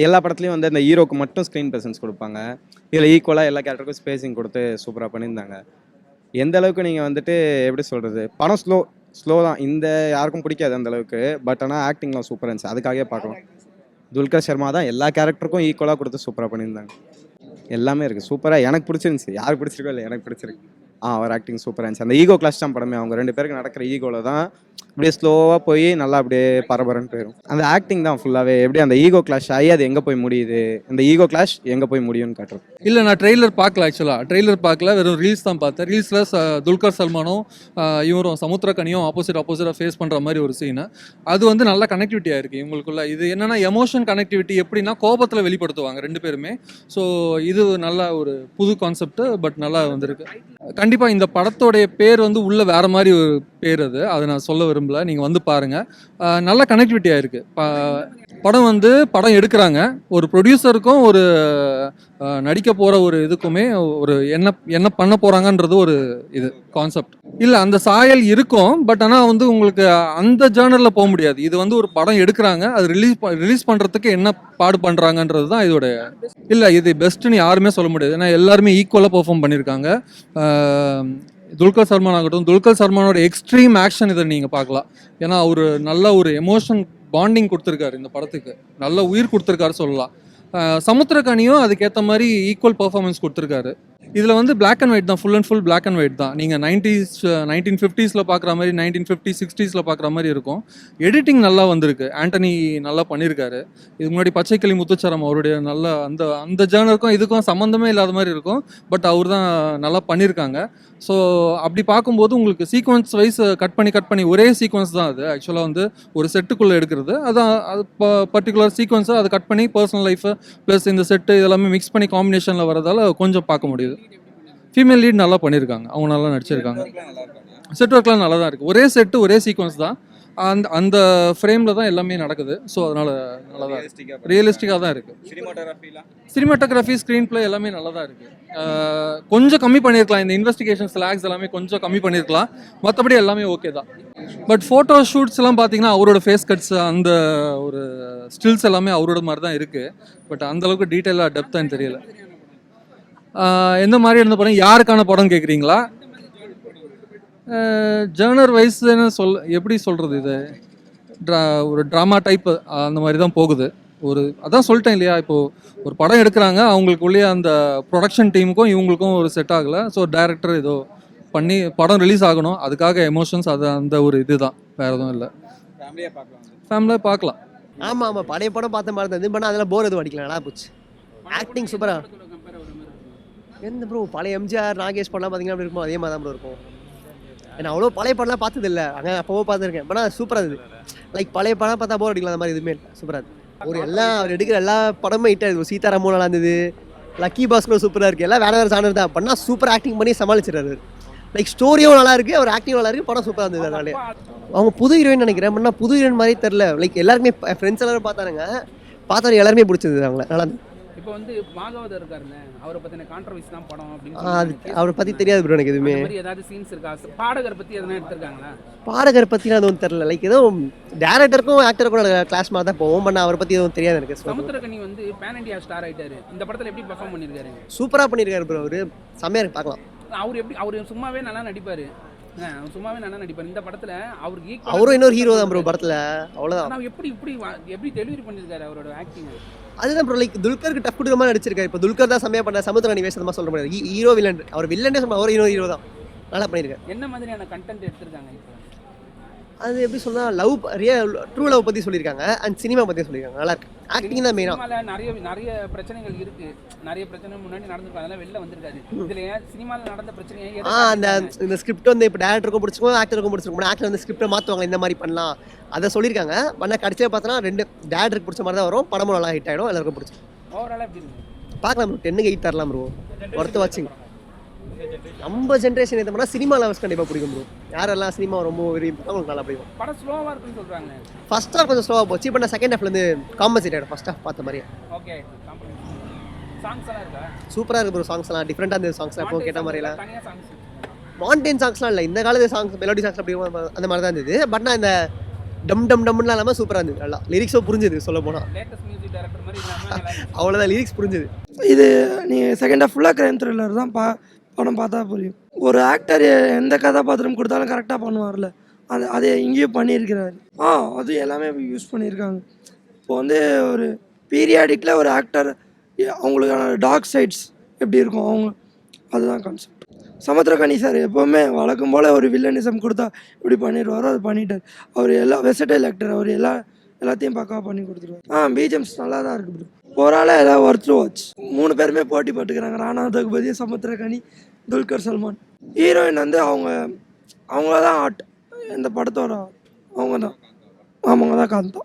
எல்லா படத்துலையும் வந்து அந்த ஹீரோக்கு மட்டும் ஸ்க்ரீன் ப்ரெசன்ஸ் கொடுப்பாங்க. இதில் ஈக்குவலாக எல்லா கேரக்டருக்கும் ஸ்பேஸிங் கொடுத்து சூப்பராக பண்ணியிருந்தாங்க. எந்த அளவுக்கு நீங்கள் வந்துட்டு எப்படி சொல்கிறது, படம் ஸ்லோ தான். இந்த யாருக்கும் பிடிக்காது அந்த அளவுக்கு. பட் ஆனால் ஆக்டிங்லாம் சூப்பராக இருந்துச்சு, அதுக்காகவே பார்க்கலாம். துல்கர் சர்மா தான் எல்லா கேரக்டருக்கும் ஈக்குவலாக கொடுத்து சூப்பராக பண்ணியிருந்தாங்க. எல்லாமே இருக்குது சூப்பராக. எனக்கு பிடிச்சிருந்துச்சி. யாருக்கு பிடிச்சிருக்கோ இல்லை, எனக்கு பிடிச்சிருக்கு. அவர் ஆக்டிங் சூப்பராக இருந்துச்சு. அந்த ஈகோ கிளாஷ் தான் படமே. அவங்க 2 பேருக்கு நடக்கிற ஈகோவில் தான் அப்படியே ஸ்லோவாக போய் நல்லா அப்படியே பரபரன்னு போயிடும். அந்த ஆக்டிங் தான் ஃபுல்லாகவே எப்படி அந்த ஈகோ கிளாஷ் ஆகி அது எங்கே போய் முடியுது, அந்த ஈகோ கிளாஷ் எங்கே போய் முடியும்னு காட்டுறது. இல்லை, நான் ட்ரெய்லர் பார்க்கல. ஆக்சுவலாக ட்ரெய்லர் பார்க்கல, வெறும் ரீல்ஸ் தான் பார்த்தேன். ரீல்ஸில் துல்கர் சல்மானும் இவரும் சமுத்திரக்கனியும் ஆப்போசிட்டாக ஃபேஸ் பண்ணுற மாதிரி ஒரு சீனு. அது வந்து நல்ல கனெக்டிவிட்டியாக இருக்குது இவங்களுக்குள்ள. இது என்னென்னா எமோஷன் கனெக்டிவிட்டி எப்படின்னா கோபத்தில் வெளிப்படுத்துவாங்க 2 பேருமே. ஸோ இது நல்ல ஒரு புது கான்செப்ட். பட் நல்லா வந்திருக்கு. கண்டிப்பாக இந்த படத்தோடைய பேர் வந்து உள்ள வேறு மாதிரி ஒரு பேர். அதை நான் சொல்ல விரும்பல, நீங்கள் வந்து பாருங்கள். நல்ல கனெக்டிவிட்டியாக இருக்குது. படம் எடுக்கிறாங்க. ஒரு ப்ரொடியூசருக்கும் ஒரு நடிக்க போகிற ஒரு இதுக்குமே ஒரு என்ன பண்ண போகிறாங்கன்றது ஒரு இது கான்செப்ட். இல்லை, அந்த சாயல் இருக்கும். பட் ஆனால் வந்து உங்களுக்கு அந்த ஜேர்னலில் போக முடியாது. இது வந்து ஒரு படம் எடுக்கிறாங்க, அது ரிலீஸ் பண்ணுறதுக்கு என்ன பாடு பண்ணுறாங்கன்றது தான் இதோட. இல்லை, இது பெஸ்ட்டுன்னு யாருமே சொல்ல முடியாது. ஏன்னா எல்லாருமே ஈக்குவலாக பெர்ஃபார்ம் பண்ணியிருக்காங்க. துல்கர் சல்மான் ஆகட்டும், துல்கர் சல்மானோட எக்ஸ்ட்ரீம் ஆக்ஷன் இதை நீங்கள் பார்க்கலாம். ஏன்னா அவர் நல்ல ஒரு எமோஷன் பாண்டிங் கொடுத்துருக்காரு இந்த படத்துக்கு. நல்ல உயிர் கொடுத்துருக்காரு சொல்லலாம். சமுத்திரக்கனியும் அதுக்கேற்ற மாதிரி ஈக்குவல் பெர்ஃபார்மன்ஸ் கொடுத்துருக்காரு. இதில் வந்து பிளாக் அண்ட் ஒயிட் தான், full and full black and white தான். நீங்கள் 1950s பார்க்குற மாதிரி, 1950s 60s பார்க்குற மாதிரி இருக்கும். எடிட்டிங் நல்லா வந்திருக்கு. ஆண்டனி நல்லா பண்ணியிருக்காரு. இதுக்கு முன்னாடி பச்சைக்கிளி முத்துச்சரம் அவருடைய நல்ல அந்த ஜேர்னருக்கும் இதுக்கும் சம்மந்தமே இல்லாத மாதிரி இருக்கும். பட் அவர் தான் நல்லா பண்ணியிருக்காங்க. ஸோ அப்படி பார்க்கும்போது உங்களுக்கு சீக்வன்ஸ் வைஸ் கட் பண்ணி ஒரே சீக்வன்ஸ் தான் அது. ஆக்சுவலாக வந்து ஒரு செட்டுக்குள்ளே எடுக்கிறது. அது பர்டிகுலர் சீக்வன்ஸை அதை கட் பண்ணி பர்சனல் லைஃபு ப்ளஸ் இந்த செட்டு இதெல்லாமே மிக்ஸ் பண்ணி காம்பினேஷனில் வரதால் கொஞ்சம் பார்க்க முடியுது. ஃபீமேல் லீட் நல்லா பண்ணியிருக்காங்க, அவங்க நல்லா நடிச்சிருக்காங்க. செட் ஒர்க்லாம் நல்லா தான் இருக்குது. ஒரே செட்டு ஒரே சீக்வன்ஸ் தான். அந்த ஃப்ரேமில் தான் எல்லாமே நடக்குது. ஸோ அதனால் நல்லா தான் ரியலிஸ்டிக்காக தான் இருக்குது. சினிமாட்டோகிராஃபி ஸ்க்ரீன் பிளே எல்லாமே நல்லா தான் இருக்குது. கொஞ்சம் கம்மி பண்ணியிருக்கலாம். இந்த இன்வெஸ்டிகேஷன் ஸ்லாக்ஸ் எல்லாமே கொஞ்சம் கம்மி பண்ணியிருக்கலாம். மற்றபடி எல்லாமே ஓகே தான். பட் ஃபோட்டோ ஷூட்ஸ் எல்லாம் பார்த்தீங்கன்னா அவரோட ஃபேஸ் கட்ஸ் அந்த ஒரு ஸ்டில்ஸ் எல்லாமே அவரோட மாதிரி தான் இருக்குது. பட் அந்தளவுக்கு டீட்டெயிலாக டெப்த்தான்னு தெரியல. எந்த மாதிரி இருந்த படம், யாருக்கான படம் கேட்குறீங்களா? ஜேர்னர் வைஸ்ன்னு எப்படி சொல்கிறது, இது ஒரு ட்ராமா டைப்பு அந்த மாதிரி தான் போகுது. அதான் சொல்லிட்டேன் இல்லையா, இப்போது ஒரு படம் எடுக்கிறாங்க, அவங்களுக்குள்ளேயே அந்த ப்ரொடக்ஷன் டீமுக்கும் இவங்களுக்கும் ஒரு செட் ஆகலை. ஸோ டைரக்டர் ஏதோ பண்ணி படம் ரிலீஸ் ஆகணும், அதுக்காக எமோஷன்ஸ் அது அந்த ஒரு இது தான், வேறு எதுவும் இல்லை. ஃபேமிலியாக பார்க்கலாம். ஆமாம், பழைய படம் பார்த்த மாதிரி தான் இது. பண்ணால் அதில் போர் எதுவும் அடிக்கலாம், நல்லா போச்சு. ஆக்டிங் சூப்பராக. எந்த ப்ரோ பழைய எம்ஜிஆர் நாகேஷ் படம்லாம் பார்த்தீங்கன்னா அப்படி இருக்கும், அதே மாதிரி தான் ப்ரோ இருக்கும். ஏன்னா அவ்வளோ பழைய படம்லாம் பார்த்தது இல்லை, அங்கே அப்போவோ பார்த்துருக்கேன். ஆனால் சூப்பராக இருக்குது. லைக் பழைய படம் பார்த்தா போர் அடிக்கலாம், அந்த மாதிரி எதுவுமே இல்லை, சூப்பராக இருக்குது. அவர் எடுக்கிற எல்லா படமும் ஹிட் ஆகுது. சீதாராமன் நல்லா இருந்தது, லக்கி பாஸ்கர் சூப்பராக இருக்குது. எல்லாம் வேறு சாணர் தான் பண்ணால் சூப்பர் ஆக்டிங் பண்ணி சமாளிச்சிடறாரு. லைக் ஸ்டோரியும் நல்லா இருக்குது, அவர் ஆக்டிங் நல்லா இருக்குது, படம் சூப்பராக இருந்தது. அதனாலே அவங்க புது ஹீரோயின் நினைக்கிறேன். பண்ணால் புது ஹீரோயின் மாதிரி தெரில. லைக் எல்லாருமே ஃப்ரெண்ட்ஸ் எல்லாரும் பார்த்தானுங்க, பார்த்தவங்க எல்லாருமே பிடிச்சது அவங்கள. நல்லா இருந்தது. இப்போ வந்து பாகவதர் இருக்காருல்ல, அவரை பற்றின கான்ட்ரவர்சி தான் படம் அப்படின்னு அவரை பற்றி தெரியாது ப்ரோ எனக்கு எதுவுமே. ஏதாவது சீன்ஸ் இருக்கா? பாடகர் பற்றி எதனா எடுத்திருக்காங்களா? பாடகர் பற்றிலாம் எதுவும் தெரில. லைக் ஏதோ டேரக்டருக்கும் ஆக்டருக்கும் கிளாஸ் மாதிரி தான் போவோம். பண்ண அவரை பற்றி எதுவும் தெரியாது எனக்கு. சமுத்திரக்கனி வந்து பேன் இண்டியா ஸ்டார் ஆகிட்டாரு. இந்த படத்தில் எப்படி பர்ஃபார்ம் பண்ணியிருக்காரு? சூப்பராக பண்ணியிருக்காரு ப்ரோ. அவர் செம்மையாக இருக்கு, பார்க்கலாம். அவர் சும்மாவே நல்லா நடிப்பார். இந்த படத்துல அவரும் இன்னொரு ஹீரோ தான் ப்ரோ படத்துல. அவ்வளவுதான். எப்படி டெலிவரி பண்ணிருக்காரு அவரோட ஆக்டிங். அதுதான் ப்ரோ, லைக் துல்கருக்கு டஃப் கொடுக்குற மாதிரி நடிச்சிருக்காரு. இப்போ துல்கர் தான் செம்மையா பண்ண. சமுத்திரக்கனி வேஷமா சொல்ல முடியாது. ஹீரோ வில்லன், அவர் வில்லனே சொல்ல, அவர் இன்னொரு ஹீரோ தான், நல்லா பண்ணியிருக்காரு. என்ன மாதிரியான கண்டென்ட் எடுத்திருக்காங்க இப்போ? அது எப்படி சொன்னா, ட்ரூ லவ் பற்றி சொல்லியிருக்காங்க அண்ட் சினிமா பற்றி சொல்லியிருக்காங்க. நல்லா இருக்கு. ஆக்டிங் தான் மெயினாக. நிறைய பிரச்சனைகள் இருக்கு. நிறைய பிரச்சனை முன்னாடி நடந்திருக்கு, அதெல்லாம் வெளில வந்திருக்காரு. இதுல சினிமாவில் நடந்த பிரச்சனையை இந்த ஸ்கிரிப்ட் வந்து இப்போ டேரக்டருக்கும் பிடிச்சிருக்கும், ஆக்டருக்கும் பிடிச்சிருக்கும். ஆக்டர் வந்து ஸ்கிரிப்டை மாற்றுவாங்க, இந்த மாதிரி பண்ணலாம், அதை சொல்லியிருக்காங்க. ஆனால் கடைசியாக பார்த்தோன்னா 2 டேரக்டருக்கு பிடிச்ச மாதிரி தான் வரும். படமும் நல்லா ஹிட் ஆகிடும், எல்லாருக்கும் பிடிச்சி. ஓவராலாக எப்படி இருக்கு? பார்க்கலாம் ப்ரோ, 10க்கு 8 தரலாம் ப்ரோ. ஒர்த்து வாட்சிங். நம்ம ஜென்ரேஷன் எது பண்ணால் சினிமா லவர்ஸ் கண்டிப்பாக பிடிக்கும் ப்ரோ. யாரெல்லாம் சினிமா ரொம்ப விரும்பி அவங்களுக்கு நல்லா பிடிக்கும். படம் ஸ்லோவாக இருக்குன்னு சொல்கிறாங்க. ஃபர்ஸ்ட் ஹாஃப் கொஞ்சம் ஸ்லோவாக போச்சு. இப்போ நான் செகண்ட் ஹாஃப்லேருந்து காம்பன்சேட் ஆகிடும் ஃபர்ஸ்ட் ஹாஃப் பார்த்த மாதிரியே. ஓகே. சாங்ஸ் எல்லாம் இருக்கா? சூப்பராக இருக்கு ப்ரோ. சாங்ஸ்லாம் டிஃப்ரெண்ட்டாக இருந்தது. சாங்ஸ்லாம் இப்போ கேட்ட மாதிரிலாம் மாண்டேன் சாங்ஸ்லாம் இல்லை, இந்த காலத்து சாங்ஸ் மெலோடி சாங்ஸ் அப்படி அந்த மாதிரி தான் இருந்தது. பட் நான் இந்த டம் டம் டம்லாம் இல்லாமல் சூப்பராக இருந்தது. நல்லா லிரிக்ஸும் புரிஞ்சுது சொல்ல போனால். லேட்டஸ்ட் மியூசிக் டைரக்டர் மாதிரி இல்லாமல் நல்லா இருந்துச்சு. அவ்வளோதான் லிரிக்ஸ் புரிஞ்சுது. இது நீங்கள் செகண்ட் ஹாஃப் ஃபுல்லாக கிரைம் த்ரில்லர் தான் படம் பார்த்தா புரியும். ஒரு ஆக்டர் எந்த கதாபாத்திரம் கொடுத்தாலும் கரெக்டாக பண்ணுவார்ல, அதை இங்கேயும் பண்ணியிருக்கிறாரு. அது எல்லாமே யூஸ் பண்ணியிருக்காங்க. இப்போ வந்து ஒரு பீரியாடிக்கில் ஒரு ஆக்டர் அவங்களுக்கான டார்க் சைட்ஸ் எப்படி இருக்கும் அவங்க, அதுதான் கான்செப்ட். சமுத்திரக்கனி சார் எப்போவுமே வழக்கம் போல் ஒரு வில்லனிசம் கொடுத்தா இப்படி பண்ணிடுவாரோ அது பண்ணிட்டார். அவர் வெர்சடைல் ஆக்டர், அவர் எல்லாத்தையும் பக்காவாக பண்ணி கொடுத்துருவார். பிஜிஎம்ஸ் நல்லா தான் இருக்குது. ஓவராலாக ஏதாவது ஒர்த் டு வாட்ச். 3 பேருமே போட்டி போட்டுக்கிறாங்க, ராணா தகுபதி, சமுத்திரக்கனி, துல்கர் சல்மான். ஹீரோயின் வந்து அவங்கள தான் ஆர்ட் இந்த படத்தோட அவங்க தான் காந்தா.